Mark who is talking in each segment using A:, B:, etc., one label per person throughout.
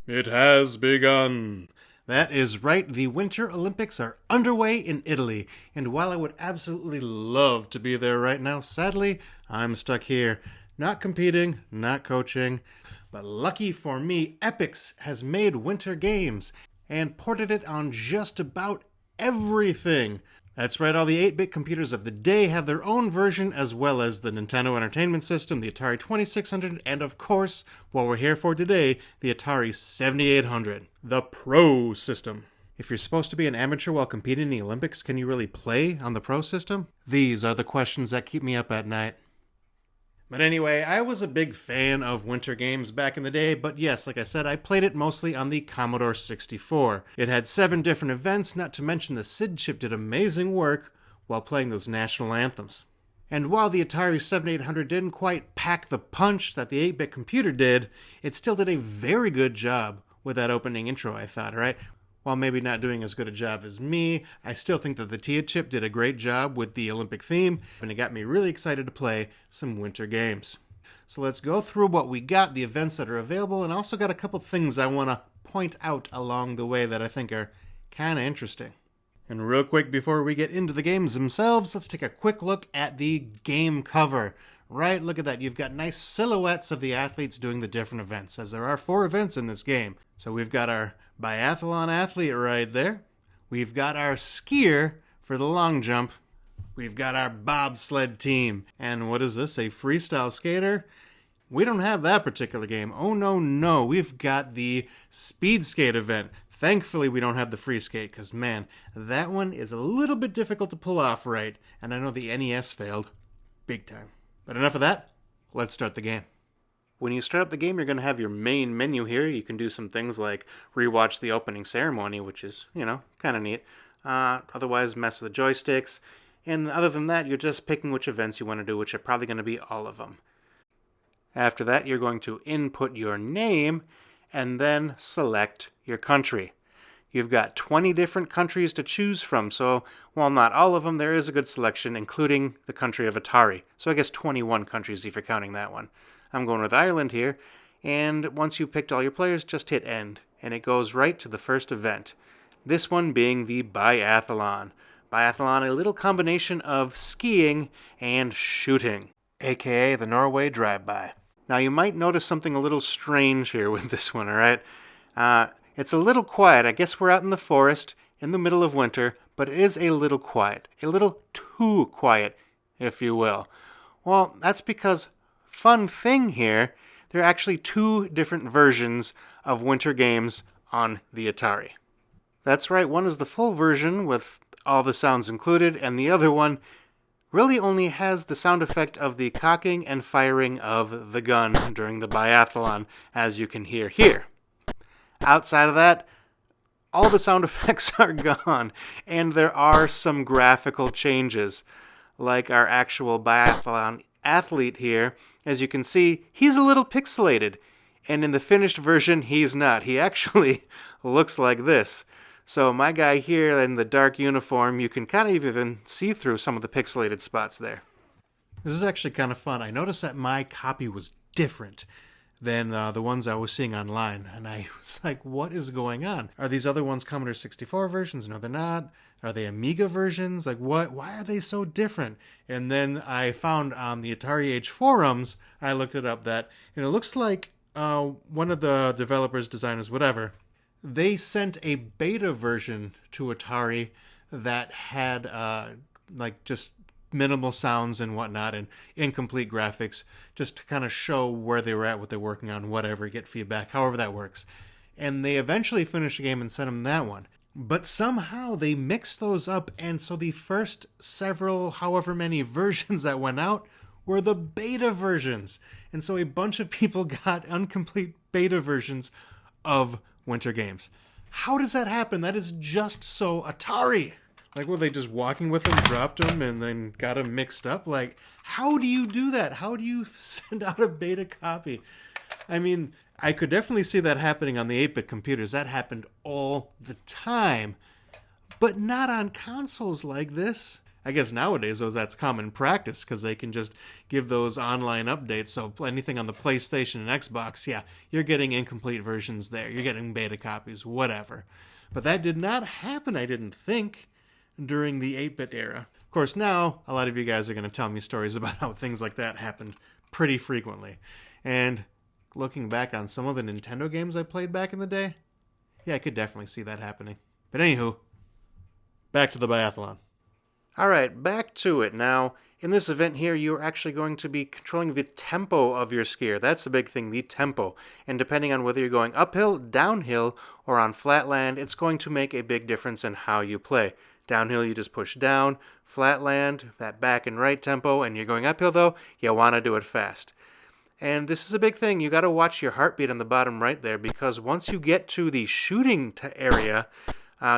A: It has begun. That is right, the Winter Olympics are underway in Italy, and while I would absolutely love to be there right now, sadly, I'm stuck here. Not competing, not coaching, but lucky for me, Epyx has made Winter Games and ported it on just about everything. That's right, all the 8-bit computers of the day have their own version, as well as the Nintendo Entertainment System, the Atari 2600, and of course, what we're here for today, the Atari 7800, the Pro System. If you're supposed to be an amateur while competing in the Olympics, can you really play on the Pro System? These are the questions that keep me up at night. But anyway, I was a big fan of Winter Games back in the day, but yes, like I said, I played it mostly on the Commodore 64. It had 7 different events, not to mention the SID chip did amazing work while playing those national anthems. And while the Atari 7800 didn't quite pack the punch that the 8-bit computer did, it still did a very good job with that opening intro, I thought, right? While maybe not doing as good a job as me, I still think that the TIA chip did a great job with the Olympic theme, and it got me really excited to play some Winter Games. So let's go through what we got, the events that are available, and also got a couple things I want to point out along the way that I think are kind of interesting. And real quick before we get into the games themselves, let's take a quick look at the game cover. Right, look at that. You've got nice silhouettes of the athletes doing the different events, as there are 4 events in this game. So we've got our biathlon athlete right there. We've got our skier for the long jump. We've got our bobsled team. And what is this, a freestyle skater? We don't have that particular game. Oh, no. We've got the speed skate event. Thankfully, we don't have the free skate, because, man, that one is a little bit difficult to pull off right. And I know the NES failed. Big time. But enough of that. Let's start the game. When you start up the game, you're going to have your main menu here. You can do some things like rewatch the opening ceremony, which is, kind of neat. Otherwise, mess with the joysticks. And other than that, you're just picking which events you want to do, which are probably going to be all of them. After that, you're going to input your name and then select your country. You've got 20 different countries to choose from, so while not all of them, there is a good selection, including the country of Atari. So I guess 21 countries if you're counting that one. I'm going with Ireland here, and once you've picked all your players, just hit end, and it goes right to the first event. This one being the biathlon. Biathlon, a little combination of skiing and shooting, aka the Norway drive-by. Now you might notice something a little strange here with this one, alright? It's a little quiet. I guess we're out in the forest in the middle of winter, but it is a little quiet. A little too quiet, if you will. Well, that's because, fun thing here, there are actually 2 different versions of Winter Games on the Atari. That's right, one is the full version with all the sounds included, and the other one really only has the sound effect of the cocking and firing of the gun during the biathlon, as you can hear here. Outside of that, all the sound effects are gone, and there are some graphical changes, like our actual biathlon athlete here. As you can see, he's a little pixelated, and in the finished version, he's not. He actually looks like this. So my guy here in the dark uniform, you can kind of even see through some of the pixelated spots there. This is actually kind of fun. I noticed that my copy was different than the ones I was seeing online. And I was like, what is going on? Are these other ones Commodore 64 versions? No, they're not. Are they Amiga versions? Like, what? Why are they so different? And then I found on the Atari Age forums, I looked it up, that, and it looks like one of the developers, designers, whatever, they sent a beta version to Atari that had, just minimal sounds and whatnot and incomplete graphics, just to kind of show where they were at, what they're working on, whatever, get feedback, however that works. And they eventually finished the game and sent them that one. But somehow they mixed those up, and so the first several, however many versions that went out were the beta versions. And so a bunch of people got incomplete beta versions of Winter Games. How does that happen? That is just so Atari. Like, were they just walking with them, dropped them, and then got them mixed up? Like, how do you do that? How do you send out a beta copy? I mean, I could definitely see that happening on the 8-bit computers. That happened all the time. But not on consoles like this. I guess nowadays though that's common practice because they can just give those online updates. So anything on the PlayStation and Xbox, yeah, you're getting incomplete versions there. You're getting beta copies, whatever. But that did not happen, I didn't think, during the 8-bit era. Of course, now a lot of you guys are going to tell me stories about how things like that happened pretty frequently. And looking back on some of the Nintendo games I played back in the day, yeah, I could definitely see that happening. But anywho, back to the biathlon. All right, back to it. Now, in this event here, you're actually going to be controlling the tempo of your skier. That's the big thing, the tempo. And depending on whether you're going uphill, downhill, or on flat land, it's going to make a big difference in how you play. Downhill, you just push down. Flat land, that back and right tempo. And you're going uphill, though, you want to do it fast. And this is a big thing. You got to watch your heartbeat on the bottom right there, because once you get to the shooting area,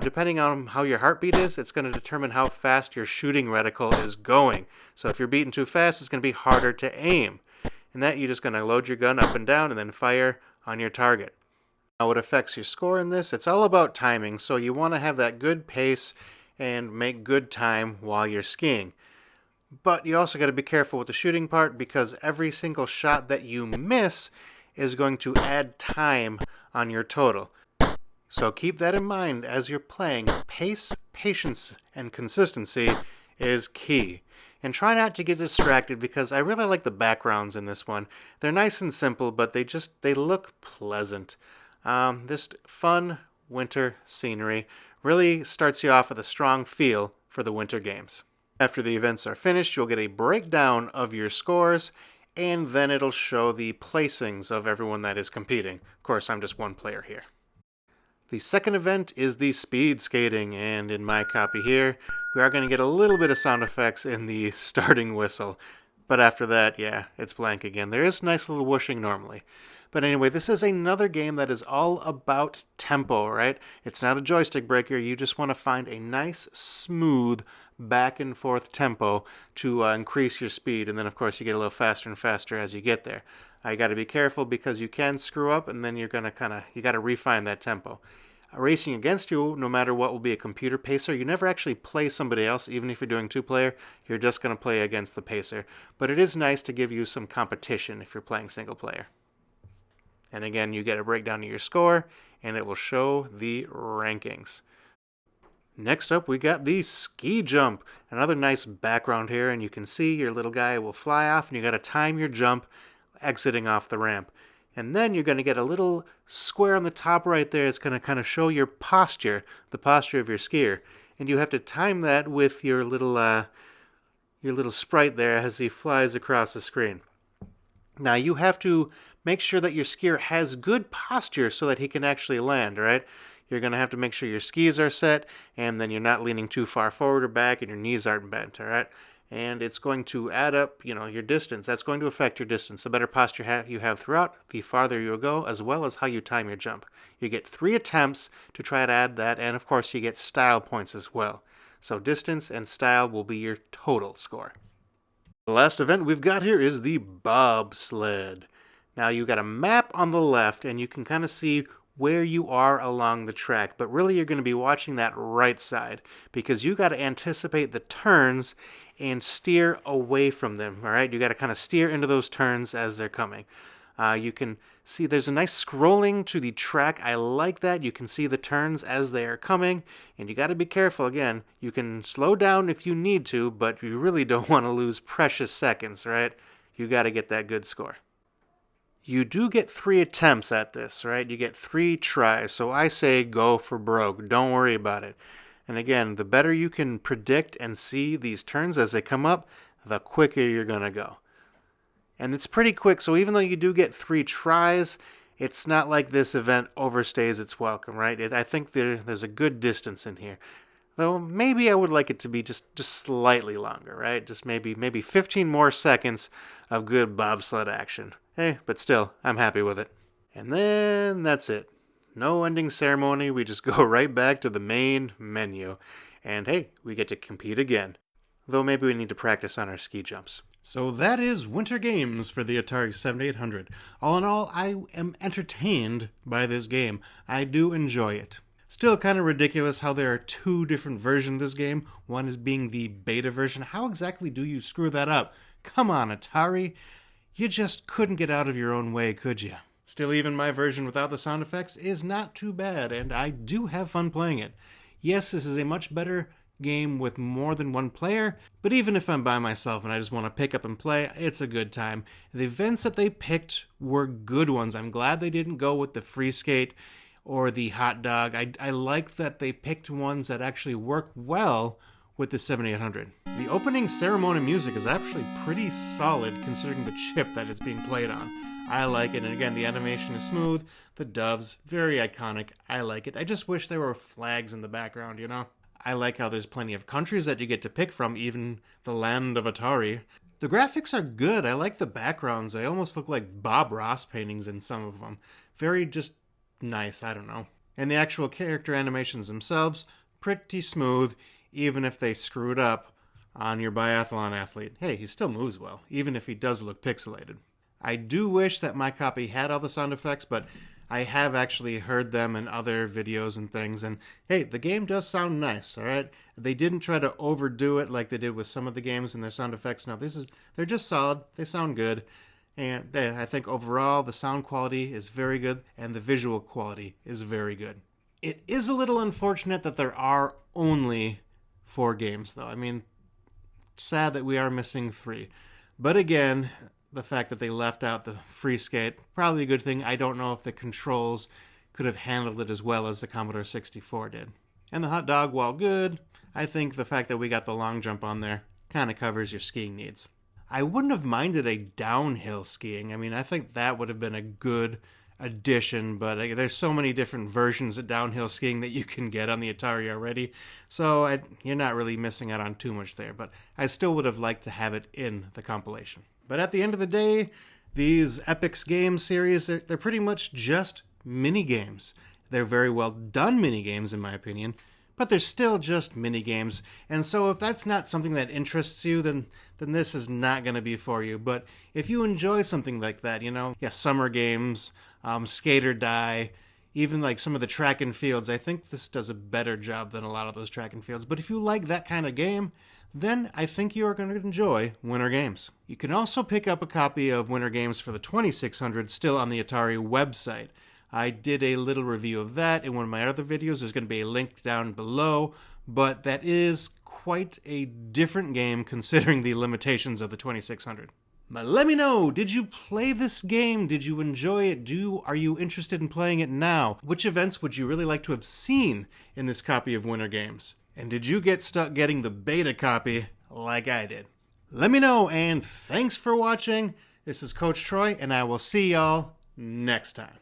A: depending on how your heartbeat is, it's going to determine how fast your shooting reticle is going. So if you're beating too fast, it's going to be harder to aim. And that you're just going to load your gun up and down and then fire on your target. Now what affects your score in this, it's all about timing. So you want to have that good pace and make good time while you're skiing. But you also got to be careful with the shooting part, because every single shot that you miss is going to add time on your total. So keep that in mind as you're playing. Pace, patience, and consistency is key. And try not to get distracted, because I really like the backgrounds in this one. They're nice and simple, but they look pleasant. This fun winter scenery really starts you off with a strong feel for the winter games. After the events are finished, you'll get a breakdown of your scores, and then it'll show the placings of everyone that is competing. Of course, I'm just one player here. The second event is the speed skating, and in my copy here, we are going to get a little bit of sound effects in the starting whistle. But after that, yeah, it's blank again. There is nice little whooshing normally. But anyway, this is another game that is all about tempo, right? It's not a joystick breaker. You just want to find a nice, smooth, back and forth tempo to increase your speed. And then, of course, you get a little faster and faster as you get there. I got to be careful, because you can screw up, and then you're going to you got to refine that tempo. Racing against you, no matter what, will be a computer pacer. You never actually play somebody else. Even if you're doing two-player, you're just going to play against the pacer. But it is nice to give you some competition if you're playing single player. And again, you get a breakdown of your score, and it will show the rankings. Next up, we got the ski jump. Another nice background here, and you can see your little guy will fly off, and you got to time your jump exiting off the ramp. And then you're going to get a little square on the top right there. It's going to kind of show your posture, the posture of your skier. And you have to time that with your little sprite there as he flies across the screen. Now you have to make sure that your skier has good posture so that he can actually land, all right? You're going to have to make sure your skis are set, and then you're not leaning too far forward or back, and your knees aren't bent, all right? And it's going to add up, your distance. That's going to affect your distance. The better posture you have throughout, the farther you'll go, as well as how you time your jump. You get 3 attempts to try to add that, and of course you get style points as well. So distance and style will be your total score. The last event we've got here is the bobsled. Now you got a map on the left, and you can kind of see where you are along the track, but really you're going to be watching that right side, because you got to anticipate the turns and steer away from them, all right? You got to kind of steer into those turns as they're coming. You can see there's a nice scrolling to the track. I like that. You can see the turns as they are coming, and you got to be careful. Again, you can slow down if you need to, but you really don't want to lose precious seconds, right? You got to get that good score. You do get 3 attempts at this, right? You get 3 tries, so I say go for broke. Don't worry about it. And again, the better you can predict and see these turns as they come up, the quicker you're going to go. And it's pretty quick, so even though you do get 3 tries, it's not like this event overstays its welcome, right? I think there's a good distance in here. Though maybe I would like it to be just slightly longer, right? Just maybe 15 more seconds of good bobsled action. Hey, but still, I'm happy with it. And then that's it. No ending ceremony, we just go right back to the main menu. And hey, we get to compete again. Though maybe we need to practice on our ski jumps. So that is Winter Games for the Atari 7800. All in all, I am entertained by this game. I do enjoy it. Still kind of ridiculous how there are two different versions of this game. One is being the beta version. How exactly do you screw that up? Come on, Atari. You just couldn't get out of your own way, could you? Still, even my version without the sound effects is not too bad, and I do have fun playing it. Yes, this is a much better game with more than one player, but even if I'm by myself and I just want to pick up and play, it's a good time. The events that they picked were good ones. I'm glad they didn't go with the free skate or the hot dog. I like that they picked ones that actually work well with the 7800. The opening ceremony music is actually pretty solid considering the chip that it's being played on. I like it, and again, the animation is smooth, the doves, very iconic. I like it. I just wish there were flags in the background, you know? I like how there's plenty of countries that you get to pick from, even the land of Atari. The graphics are good. I like the backgrounds. They almost look like Bob Ross paintings in some of them. Very just nice, I don't know. And the actual character animations themselves, pretty smooth, even if they screwed up on your biathlon athlete. Hey, he still moves well, even if he does look pixelated. I do wish that my copy had all the sound effects, but I have actually heard them in other videos and things, and hey, the game does sound nice, alright? They didn't try to overdo it like they did with some of the games in their sound effects. No, they're just solid, they sound good, and I think overall the sound quality is very good, and the visual quality is very good. It is a little unfortunate that there are only 4 games, though. I mean, sad that we are missing 3. But again, the fact that they left out the free skate, probably a good thing. I don't know if the controls could have handled it as well as the Commodore 64 did. And the hot dog, while good, I think the fact that we got the long jump on there kind of covers your skiing needs. I wouldn't have minded a downhill skiing. I mean, I think that would have been a good addition, but there's so many different versions of downhill skiing that you can get on the Atari already, so you're not really missing out on too much there, but I still would have liked to have it in the compilation. But at the end of the day, these Epyx game series, they're pretty much just mini-games. They're very well done mini-games, in my opinion, but they're still just mini-games. And so if that's not something that interests you, then this is not going to be for you. But if you enjoy something like that, you know, summer games, Skate or Die, even like some of the track and fields, I think this does a better job than a lot of those track and fields. But if you like that kind of game, then I think you are going to enjoy Winter Games. You can also pick up a copy of Winter Games for the 2600 still on the Atari website. I did a little review of that in one of my other videos. There's going to be a link down below, but that is quite a different game considering the limitations of the 2600. But let me know, did you play this game? Did you enjoy it? Are you interested in playing it now? Which events would you really like to have seen in this copy of Winter Games? And did you get stuck getting the beta copy like I did? Let me know, and thanks for watching. This is Coach Troy, and I will see y'all next time.